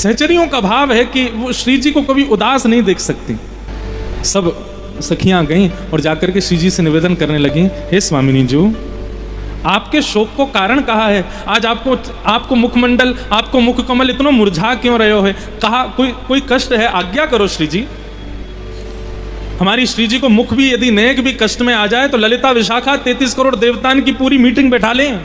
सहचरियों का भाव है कि वो श्री जी को कभी उदास नहीं देख सकती। सब सखियां गईं और जाकर के श्री जी से निवेदन करने लगी, हे स्वामिनी जी, आपके शोक को कारण कहा है? आज आपको मुखमंडल, आपको मुख कमल इतना मुरझा क्यों रहे हो है? कहा कोई कष्ट है? आज्ञा करो श्री जी। हमारी श्री जी को मुख भी यदि नेक भी कष्ट में आ जाए तो ललिता विशाखा 33 करोड़ देवतान की पूरी मीटिंग बैठा लें।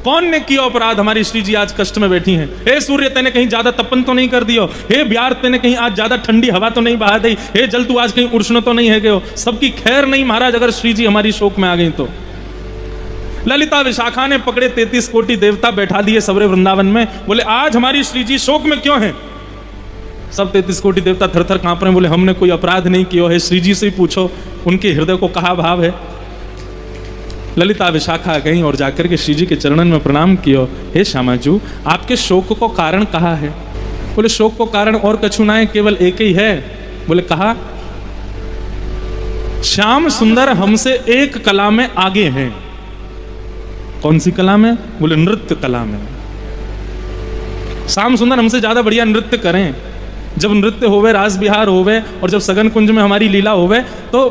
कौन ने किया अपराध? हमारी श्री जी आज कष्ट में बैठी हैं। हे सूर्य, तेने कहीं ज्यादा तपन तो नहीं कर दियो? हे ब्यार, तेने कहीं आज ज्यादा ठंडी हवा तो नहीं बहा दी? हे जल, तू आज कहीं उष्ण तो नहीं है गए हो? सबकी खैर नहीं महाराज, अगर श्री जी हमारी शोक में आ गई तो। ललिता विशाखा ने पकड़े 33 कोटि देवता बैठा दिए सबरे वृंदावन में, बोले आज हमारी श्री जी शोक में क्यों है? सब 33 कोटि देवता थर-थर कांप रहे हैं, बोले हमने कोई अपराध नहीं किया है, श्री जी से ही पूछो उनके हृदय को कहा भाव है। ललिता विशाखा गई और जाकर के श्री जी के चरणन में प्रणाम किया, हे श्यामाजू, आपके शोक को कारण कहा है? बोले शोक को कारण और कछु ना है, केवल एक ही है। बोले कहा? श्याम सुंदर हमसे एक कला में आगे हैं। कौन सी कला में? बोले नृत्य कला में। श्याम सुंदर हमसे ज्यादा बढ़िया नृत्य करें। जब नृत्य होवे, रास बिहार होवे और जब सगन कुंज में हमारी लीला होवे तो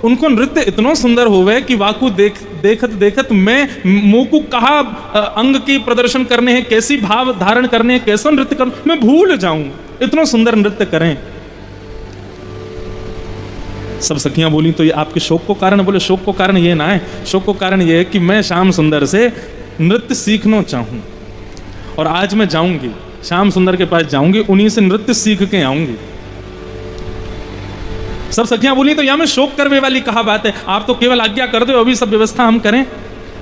उनको नृत्य इतना सुंदर होवे कि वाकू देखत देखत मैं मोकू कहा अंग की प्रदर्शन करने हैं, कैसी भाव धारण करने हैं, कैसा नृत्य कर, मैं भूल जाऊं, इतना सुंदर नृत्य करें। सब सखियां बोली तो ये आपके शोक को कारण? बोले शोक को कारण ये ना है, शोक को कारण ये है कि मैं श्याम सुंदर से नृत्य सीखना चाहूं और आज मैं जाऊंगी, श्याम सुंदर के पास जाऊंगी, उन्हीं से नृत्य सीख के आऊंगी। सब सखियां बोली तो यहां में शोक करने वाली कहा बात है? आप तो केवल आज्ञा कर दो, अभी सब व्यवस्था हम करें।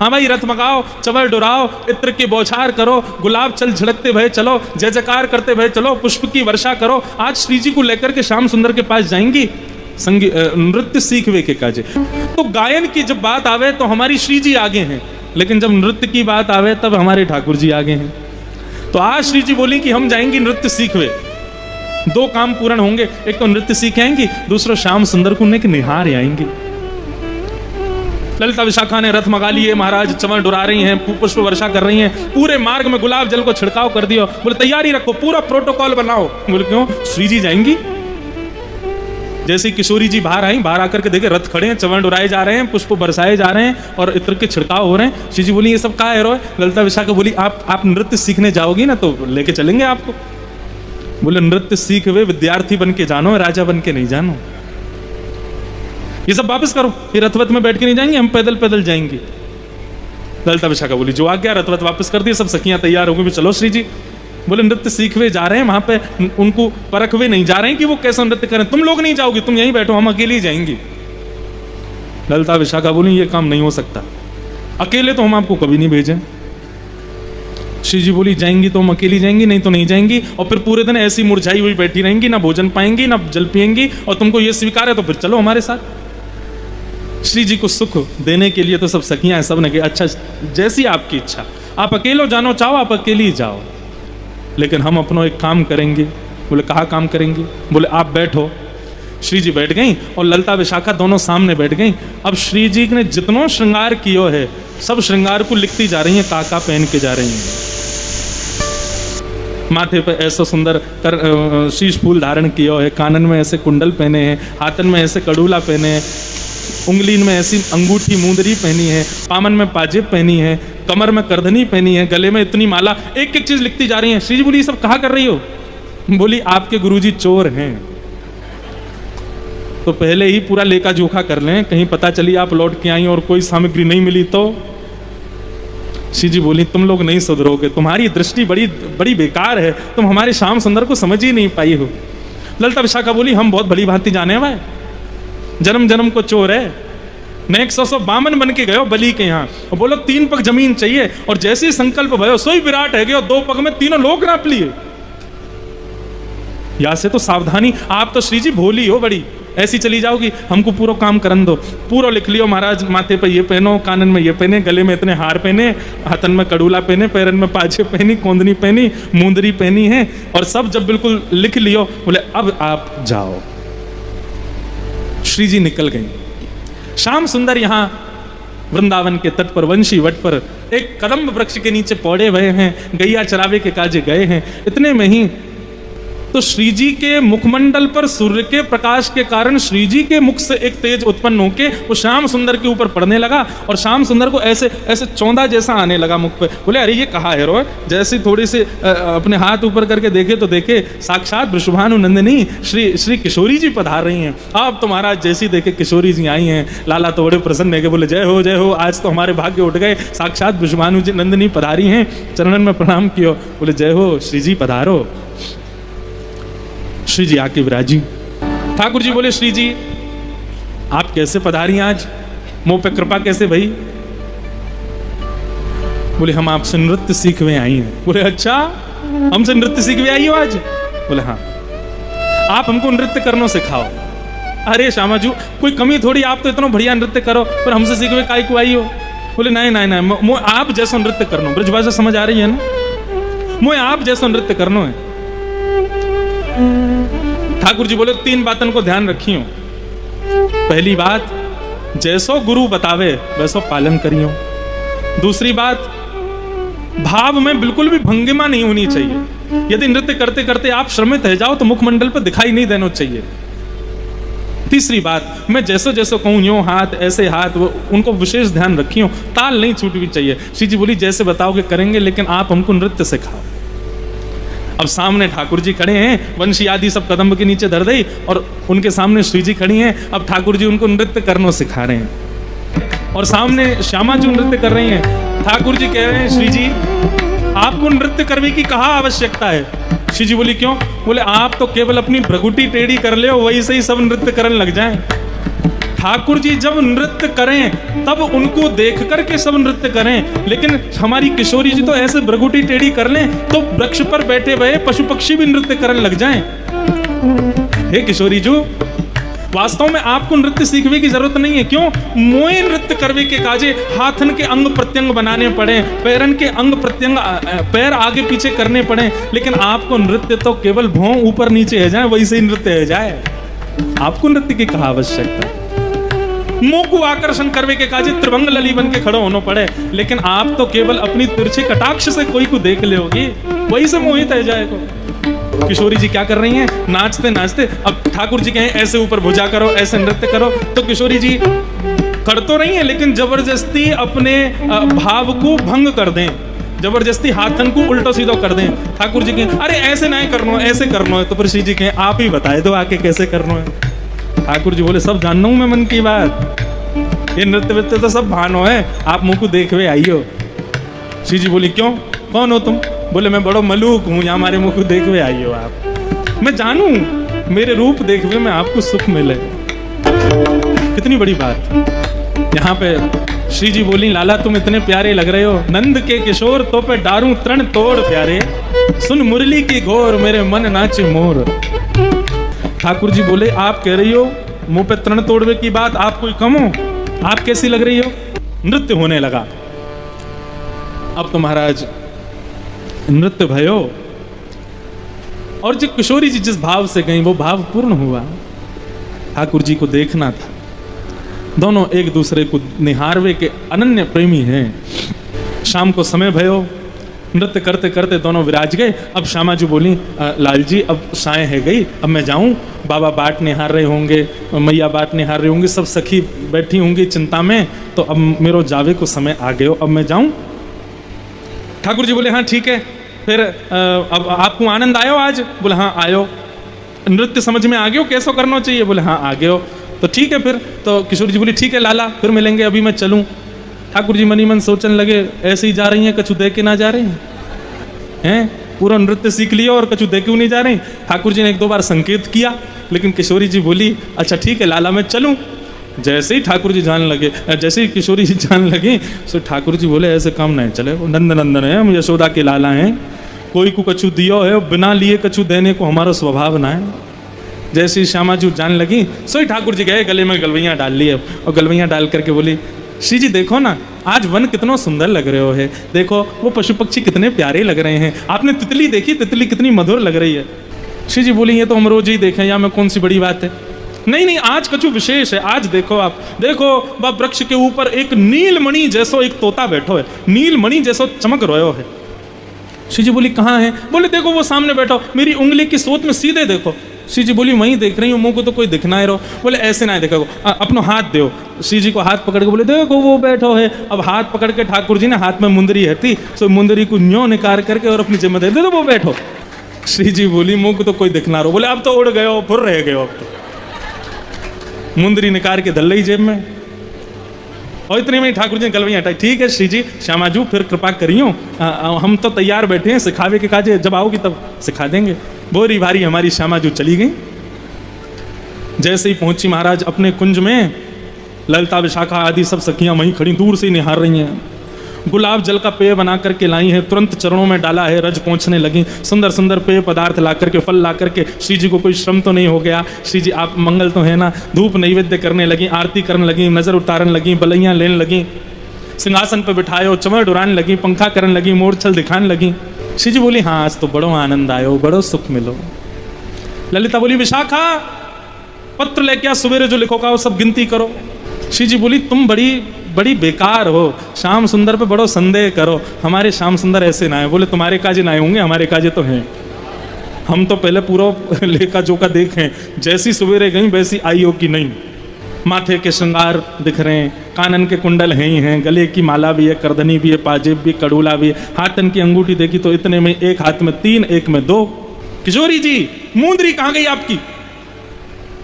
हाँ भाई, रथ मगाओ, चवर डुराओ, इत्र की बौछार करो, गुलाब चल झड़कते भय चलो, जय जयकार करते भय चलो, पुष्प की वर्षा करो। आज श्री जी को लेकर के श्याम सुंदर के पास जाएंगी, नृत्य सीखवे के काजे। तो गायन की जब बात आवे तो हमारी श्री जी आगे हैं, लेकिन जब नृत्य की बात आवे तब हमारे ठाकुर जी आगे हैं। तो आज श्री जी बोली कि हम जाएंगी नृत्य सीखवे। दो काम पूर्ण होंगे, एक तो नृत्य सीख आएंगी, दूसरा श्याम सुंदर को निहार आएंगी। ललिता विशाखा ने रथ मंगा लिए महाराज, चमर डुरा रही हैं, पुष्प वर्षा कर रही हैं, पूरे मार्ग में गुलाब जल को छिड़काव कर दिया। बोले तैयारी रखो, पूरा प्रोटोकॉल बनाओ। बोले क्यों? श्री जी जाएंगी। जैसे किशोरी जी बाहर आई, बाहर आकर के देखे रथ खड़े हैं, चमर डुराए जा रहे हैं, पुष्प बरसाए जा रहे हैं और इत्र के छिड़काव हो रहे हैं। श्री जी बोली ये सब कहाँ है रोए? ललिता विशाखा बोली आप नृत्य सीखने जाओगी ना तो लेके चलेंगे आपको। बोले नृत्य सीख वे विद्यार्थी बन के जानो, राजा बन के नहीं जानो। ये सब वापस करो, ये रथवत में बैठ के नहीं जाएंगे, हम पैदल पैदल जाएंगे। ललिता विशाखा बोली जो आज्ञा। रथवत वापस कर दिए, सब सखियां तैयार हो गई, चलो श्री जी। बोले नृत्य सीखवे जा रहे हैं, वहां पे उनको परखवे नहीं जा रहे हैं कि वो कैसा नृत्य करें। तुम लोग नहीं जाओगी, तुम यहीं बैठो, हम अकेले ही जाएंगे। ललिता विशाखा बोली ये काम नहीं हो सकता, अकेले तो हम आपको कभी नहीं भेजें। श्री जी बोली जाएंगी तो हम अकेली जाएंगी, नहीं तो नहीं जाएंगी, और फिर पूरे दिन ऐसी मुरझाई हुई बैठी रहेंगी, ना भोजन पाएंगी ना जल पिएंगी, और तुमको ये स्वीकार है तो फिर चलो हमारे साथ। श्री जी को सुख देने के लिए तो सब सखियां सब ने कहा अच्छा जैसी आपकी इच्छा, आप अकेले जानो चाहो आप अकेले ही जाओ, लेकिन हम अपना एक काम करेंगे। बोले कहा काम करेंगे? बोले आप बैठो। श्री जी बैठ गई और ललिता विशाखा दोनों सामने बैठ गई। अब श्री जी ने जितना श्रृंगार किया है सब श्रृंगार को लिखती जा रही हैं, काका पहन के जा रही हैं। माथे पे ऐसा सुंदर शीश फूल धारण किया है, कानन में ऐसे कुंडल पहने हैं, हाथन में ऐसे कड़ूला पहने हैं, उंगली में ऐसी अंगूठी मुंदरी पहनी है, पामन में पाजेब पहनी है, कमर में करधनी पहनी है, गले में इतनी माला, एक एक चीज लिखती जा रही है। श्री जी बोली सब कहा कर रही हो? बोली आपके गुरुजी चोर हैं, तो पहले ही पूरा लेखा जोखा कर लें, कहीं पता चली आप लौट के आई और कोई सामग्री नहीं मिली तो। श्री जी बोली तुम लोग नहीं सुधरोगे, तुम्हारी दृष्टि बड़ी बड़ी बेकार है, तुम हमारे श्याम सुंदर को समझ ही नहीं पाई हो। ललिता विशाखा बोली हम बहुत भली भांति जाने हुआ है, जन्म जन्म को चोर है, न 100 बामन बन के गयो बलि के यहाँ, और बोलो 3 पग जमीन चाहिए, और जैसे ही संकल्प भयो सोई विराट है गयो, 2 पग में तीनों लोग नाप लिए। या से तो सावधानी, आप तो श्री जी भोली हो बड़ी, ऐसी चली जाओगी, हमको पूरा काम करन दो। पूरा लिख लियो महाराज, माथे पे ये पहनो, कानन में ये पहने, गले में इतने हार पहने, हाथन में कड़ूला पहने, पैरन में पाछे पहनी, कोंदनी पहनी, मुंदरी पहनी है, और सब जब बिल्कुल लिख लियो, बोले अब आप जाओ। श्री जी निकल गई। श्याम सुंदर यहाँ वृंदावन के तट पर वंशी वट पर एक कदम्ब वृक्ष के नीचे पौड़े हुए हैं, गैया चरावे के काजे गए हैं। इतने में ही तो श्री जी के मुखमंडल पर सूर्य के प्रकाश के कारण श्री जी के मुख से एक तेज उत्पन्न होके वो श्याम सुंदर के ऊपर पड़ने लगा और श्याम सुंदर को ऐसे ऐसे चौंधा जैसा आने लगा मुख पे। बोले अरे ये कहा है रो, जैसे थोड़ी सी अपने हाथ ऊपर करके देखे तो देखे साक्षात वृषभानु नंदिनी श्री किशोरी जी पधार रही हैं। आप तो महाराज जैसी देखे किशोरी जी आई हैं, लाला तो बड़े प्रसन्न है कि बोले जय हो, आज तो हमारे भाग्य उठ गए, साक्षात वृषभानु जी नंदिनी पधारी हैं, चरणन में प्रणाम कियो। बोले जय हो श्री जी पधारो। श्री जी आके विराजी। ठाकुर जी बोले श्री जी आप कैसे पधारी, आज मुंह पे कृपा कैसे भई? बोले हम आपसे नृत्य सीखने आई हैं। बोले अच्छा हमसे नृत्य सीखने आई हो आज? बोले हाँ। आप हमको नृत्य करना सिखाओ। अरे श्यामा जी कोई कमी थोड़ी, आप तो इतना बढ़िया नृत्य करो, पर हमसे सीखने काहे को आई हो? बोले नहीं आप जैसा नृत्य करना, ब्रजभाषा समझ आ रही है ना, मुझे आप जैसा नृत्य करना है। ठाकुर जी बोले 3 बातों को ध्यान रखियो। पहली बात जैसो गुरु बतावे वैसो पालन करियो। दूसरी बात भाव में बिल्कुल भी भंगिमा नहीं होनी चाहिए। यदि नृत्य करते करते आप श्रमित रह जाओ तो मुखमंडल पर दिखाई नहीं देना चाहिए। तीसरी बात मैं जैसो जैसो कहूं यूं हाथ ऐसे हाथ, उनको विशेष ध्यान रखियो, ताल नहीं छूटनी चाहिए। श्री जी बोली जैसे बताओगे करेंगे, लेकिन आप हमको नृत्य सिखाओ। अब सामने ठाकुर जी खड़े हैं, वंशी आदि सब कदम के नीचे धर दई और उनके सामने श्री जी खड़ी हैं। अब ठाकुर जी उनको नृत्य करना सिखा रहे हैं और सामने श्यामा जी नृत्य कर रही हैं। ठाकुर जी कह रहे हैं श्री जी आपको नृत्य करने की कहाँ आवश्यकता है? श्री जी बोली क्यों? बोले आप तो केवल अपनी भ्रगुटी टेढ़ी कर ले, वही से ही सब नृत्य करने लग जाएं। ठाकुर जी जब नृत्य करें तब उनको देख करके सब नृत्य करें, लेकिन हमारी किशोरी जी तो ऐसे भ्रगुटी टेढ़ी कर लें तो वृक्ष पर बैठे हुए पशु पक्षी भी नृत्य करने लग जाएं। हे किशोरी जी वास्तव में आपको नृत्य सीखने की जरूरत नहीं है। क्यों? मोए नृत्य करवे के काजे हाथन के अंग प्रत्यंग बनाने पड़े, पैरन के अंग प्रत्यंग पैर आगे पीछे करने पड़े, लेकिन आपको नृत्य तो केवल भौं ऊपर नीचे है जाए वैसे ही नृत्य है जाए। आपको नृत्य की कहाँ आवश्यकता है? मुंह को आकर्षण करवे के काजे त्रिभंग लली बन के खड़ो होना पड़े, लेकिन आप तो केवल अपनी तिरछे कटाक्ष से कोई को देख लोगी वही से मोहित है जाएगा। किशोरी जी क्या कर रही हैं? नाचते नाचते अब ठाकुर जी कहें ऐसे ऊपर भुजा करो, ऐसे नृत्य करो, तो किशोरी जी कर तो रही है लेकिन जबरदस्ती अपने भाव को भंग कर दें, जबरदस्ती हाथन को उल्टो सीधो कर दें। ठाकुर जी कहें अरे ऐसे नहीं करना, ऐसे करना है, तो फिर श्री जी कहें आप ही बताए दो आके कैसे करना है। ठाकुर जी बोले सब जानना हूं मैं मन की बात, ये नृत्य वृत्य तो सब भानो है, आप मुंह को देखवे आइयो। श्री जी बोली क्यों कौन हो तुम? बोले मैं बड़ो मलूक हूँ, यहाँ हमारे मुंह को देखवे आइयो आप, मैं जानू मेरे रूप देखवे में आपको सुख मिले। कितनी बड़ी बात। यहाँ पे श्री जी बोली लाला तुम इतने प्यारे लग रहे हो, नंद के किशोर तो पे डारू तरण तोड़ प्यारे, सुन मुरली की घोर मेरे मन नाचे मोर। ठाकुर जी बोले आप कह रही हो मुंह पे तरण तोड़वे की बात, आप कोई कम हो? आप कैसी लग रही हो? नृत्य होने लगा। अब तो महाराज नृत्य भयो और जो किशोरी जी जिस भाव से गई वो भाव पूर्ण हुआ। ठाकुर जी को देखना था, दोनों एक दूसरे को निहारवे के अनन्य प्रेमी हैं। शाम को समय भयो, नृत्य करते करते दोनों विराज गए। अब श्यामा जी बोली लाल जी अब साय है गई, अब मैं जाऊं, बाबा बाट निहार रहे होंगे, मैया बाट निहार रही होंगी, सब सखी बैठी होंगी चिंता में, तो अब मेरो जावे को समय आ गयो, अब मैं जाऊं। ठाकुर जी बोले हाँ ठीक है, फिर अब आपको आनंद आयो आज? बोले हाँ आयो। नृत्य समझ में आ गयो कैसा करना चाहिए? बोले हाँ आ गयो। तो ठीक है फिर, तो किशोर जी बोली ठीक है लाला फिर मिलेंगे, अभी मैं चलूं। ठाकुर जी मनी मन सोचने लगे ऐसे ही जा रही हैं, कछु दे के ना जा रहे हैं, पूरा नृत्य सीख लिया और कछु दे क्यों नहीं जा रहे। ठाकुर जी ने 1-2 बार संकेत किया, लेकिन किशोरी जी बोली अच्छा ठीक है लाला मैं चलूं। जैसे ही ठाकुर जी जाने लगे, जैसे ही किशोरी जी जाने लगे, तो ठाकुर जी बोले ऐसे काम नहीं चले, नंद नंदन है, हम यशोदा के लाला हैं, कोई को कछु दियो है, बिना लिए कछु देने को हमारा स्वभाव ना है। जैसे ही श्यामा जी जाने लगी, सो ही ठाकुर जी गए गले में गलवैया डाल लिए और गलवैया डाल करके बोली श्री जी देखो ना आज वन कितना सुंदर लग रहे हो है, देखो वो पशु पक्षी कितने प्यारे लग रहे हैं, आपने तितली देखी, तितली कितनी मधुर लग रही है। श्री जी बोली ये तो हम रोज ही देखें, या में कौन सी बड़ी बात है। नहीं नहीं आज कछु विशेष है, आज देखो आप देखो वह वृक्ष के ऊपर एक नीलमणि जैसो एक तोता बैठो है, नीलमणि जैसो चमक रहो है। श्री जी बोली कहाँ है? बोले देखो वो सामने बैठो, मेरी उंगली की सोत में सीधे देखो। श्री जी बोली वहीं देख रही हूँ, मुंह को तो कोई दिखना ही रहो। बोले ऐसे ना देखो, अपनो हाथ दो। श्री जी को हाथ पकड़ के बोले देखो वो बैठो है। अब हाथ पकड़ के ठाकुर जी ने, हाथ में मुंदरी है थी, सो मुंदरी को न्यों निकाल करके और अपनी जेब में दे दो, वो बैठो। श्री जी बोली मुंह को तो कोई दिखना रहो। बोले अब तो उड़ गए हो, फुर रह गए हो। अब तो मुंदरी निकाल के धल रही जेब में, और इतने में ठाकुर जी ने गलवैया हटाई। ठीक है श्री जी, श्यामाजू फिर कृपा करियो, हम तो तैयार बैठे हैं सिखावे के काजे, जब आओगी तब सिखा देंगे। बोरी भारी हमारी श्यामाजू चली गई। जैसे ही पहुंची महाराज अपने कुंज में, ललिता विशाखा आदि सब सखियां वहीं खड़ी दूर से निहार रही हैं। गुलाब जल का पेय बना करके लाई है, तुरंत चरणों में डाला है, रज पहुंचने लगी। सुंदर सुंदर पेय पदार्थ ला करके, फल ला करके, श्री जी को कोई श्रम तो नहीं हो गया। श्री जी आप मंगल तो है ना, धूप नैवेद्य करने लगी, आरती करने लगी, नजर उतारने लगी, बलैया लेने लगी, सिंहासन पर बिठाए, चमड़ उड़ाने लगी, पंखा करने लगी, मोरछल दिखाने लगी। श्री जी बोली हाँ आज तो बड़ो आनंद आयो, बड़ो सुख मिलो। ललिता बोली विशाखा पत्र लेके आ, सवेरे जो लिखोगा वो सब गिनती करो। श्री जी बोली तुम बड़ी बेकार हो, श्याम सुंदर पे बड़ो संदेह करो, हमारे श्याम सुंदर ऐसे ना है। बोले तुम्हारे काजे ना होंगे, हमारे काजे तो हैं। हम तो पहले पूरा लेखा जोखा देखें, जैसी सवेरे गई वैसी आई हो कि नहीं। माथे के श्रृंगार दिख रहे हैं, कानन के कुंडल हैं ही हैं, गले की माला भी है, करधनी भी है, पाजेब भी, कड़ूला भी है, हाथन की अंगूठी देखी तो इतने में एक हाथ में 3, एक में 2। किशोरी जी मुंदरी कहाँ गई आपकी?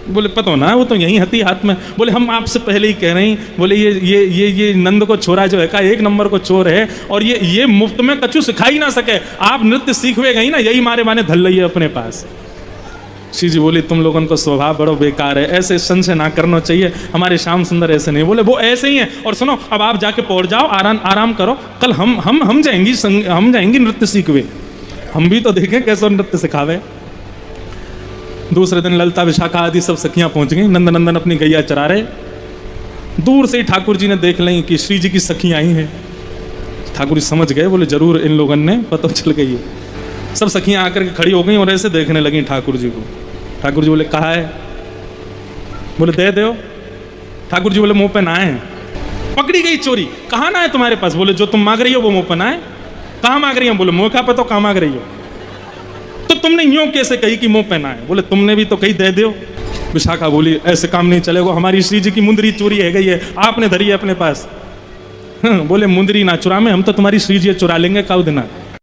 बोले पता ना, वो तो यहीं हती हाथ में। बोले हम आपसे पहले ही कह रहे हैं, बोले ये नंद को छोरा जो है का 1 नंबर को चोर है, और ये मुफ्त में कछु सिखा ही ना सके। आप नृत्य सीखवे गई ना, यही मारे माने धल रही है अपने पास। श्री जी बोली तुम लोगों को स्वभाव बड़ो बेकार है, ऐसे संशय ना करना चाहिए, हमारे श्याम सुंदर ऐसे नहीं। बोले वो ऐसे ही हैं, और सुनो अब आप जाके पहुंच जाओ, आराम करो, कल हम जाएंगी नृत्य सीखवे, हम भी तो देखें कैसे नृत्य सिखावे। दूसरे दिन ललिता विशाखा आदि सब सखियां पहुंच गई, नंदनंदन अपनी गैया चरा रहे। दूर से ही ठाकुर जी ने देख लें कि श्री जी की सखियां आई हैं। ठाकुर जी समझ गए, बोले जरूर इन लोगों ने पता चल गई है। सब सखियां आकर के खड़ी हो गई और ऐसे देखने लगी ठाकुर जी को। ठाकुर जी बोले कहा है? बोले दे दो। ठाकुर जी बोले मुंह पे ना है। पकड़ी गई चोरी, कहाँ ना है तुम्हारे पास? बोले जो तुम मांग रही हो वो मुंह पे ना है। कहाँ मांग रही हो? बोले मुंह का पे तो कहाँ मांग रही हो? तो तुमने यूं कैसे कही कि मुंह पहना है? बोले तुमने भी तो कही दे दो। विशाखा बोली ऐसे काम नहीं चलेगा, हमारी श्री जी की मुंदरी चोरी है गई है, आपने धरी है अपने पास। बोले मुंदरी ना चुरा में, हम तो तुम्हारी श्री जी चुरा लेंगे काउ दिना।